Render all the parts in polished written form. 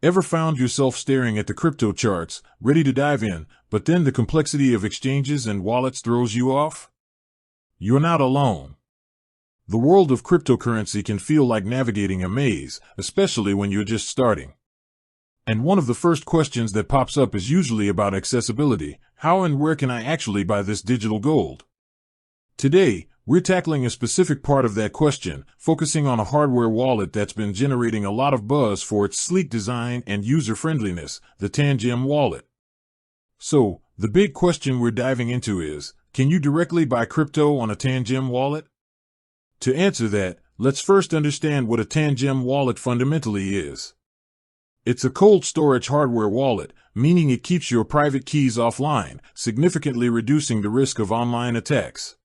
Ever found yourself staring at the crypto charts, ready to dive in, but then the complexity of exchanges and wallets throws you off? You're not alone. The world of cryptocurrency can feel like navigating a maze, especially when you're just starting. And one of the first questions that pops up is usually about accessibility. How and where can I actually buy this digital gold? Today, we're tackling a specific part of that question, focusing on a hardware wallet that's been generating a lot of buzz for its sleek design and user-friendliness, the Tangem Wallet. So, the big question we're diving into is, can you directly buy crypto on a Tangem wallet? To answer that, let's first understand what a Tangem wallet fundamentally is. It's a cold storage hardware wallet, meaning it keeps your private keys offline, significantly reducing the risk of online attacks.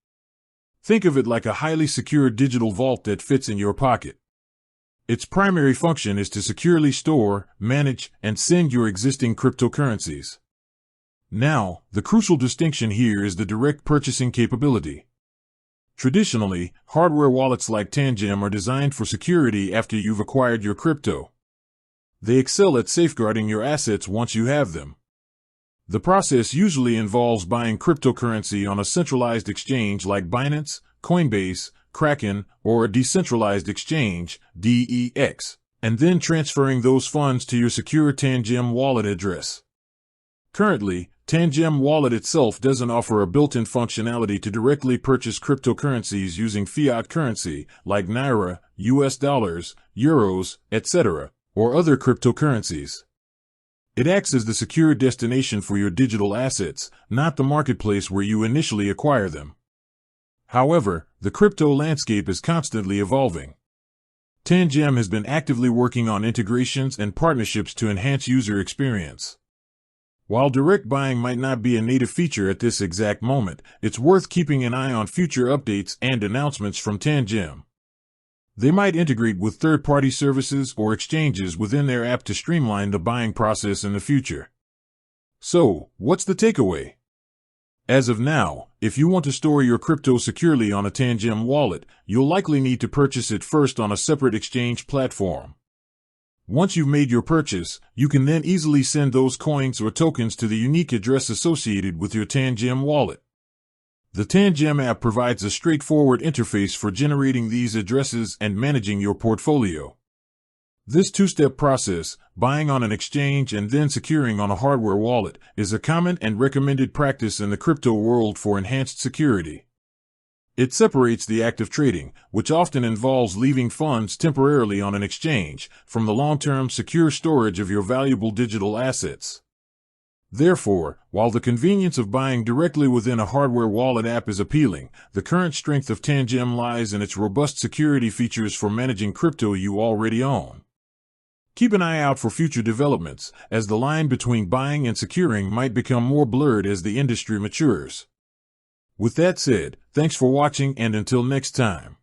Think of it like a highly secure digital vault that fits in your pocket. Its primary function is to securely store, manage, and send your existing cryptocurrencies. Now, the crucial distinction here is the direct purchasing capability. Traditionally, hardware wallets like Tangem are designed for security after you've acquired your crypto. They excel at safeguarding your assets once you have them. The process usually involves buying cryptocurrency on a centralized exchange like Binance, Coinbase, Kraken, or a decentralized exchange, DEX, and then transferring those funds to your secure Tangem wallet address. Currently, Tangem Wallet itself doesn't offer a built-in functionality to directly purchase cryptocurrencies using fiat currency like Naira, US dollars, euros, etc., or other cryptocurrencies. It acts as the secure destination for your digital assets, not the marketplace where you initially acquire them. However, the crypto landscape is constantly evolving. Tangem has been actively working on integrations and partnerships to enhance user experience. While direct buying might not be a native feature at this exact moment, it's worth keeping an eye on future updates and announcements from Tangem. They might integrate with third-party services or exchanges within their app to streamline the buying process in the future. So, what's the takeaway? As of now, if you want to store your crypto securely on a Tangem wallet, you'll likely need to purchase it first on a separate exchange platform. Once you've made your purchase, you can then easily send those coins or tokens to the unique address associated with your Tangem wallet. The Tangem app provides a straightforward interface for generating these addresses and managing your portfolio. This two-step process, buying on an exchange and then securing on a hardware wallet, is a common and recommended practice in the crypto world for enhanced security. It separates the act of trading, which often involves leaving funds temporarily on an exchange, from the long-term secure storage of your valuable digital assets. Therefore, while the convenience of buying directly within a hardware wallet app is appealing, the current strength of Tangem lies in its robust security features for managing crypto you already own. Keep an eye out for future developments, as the line between buying and securing might become more blurred as the industry matures. With that said, thanks for watching, and until next time.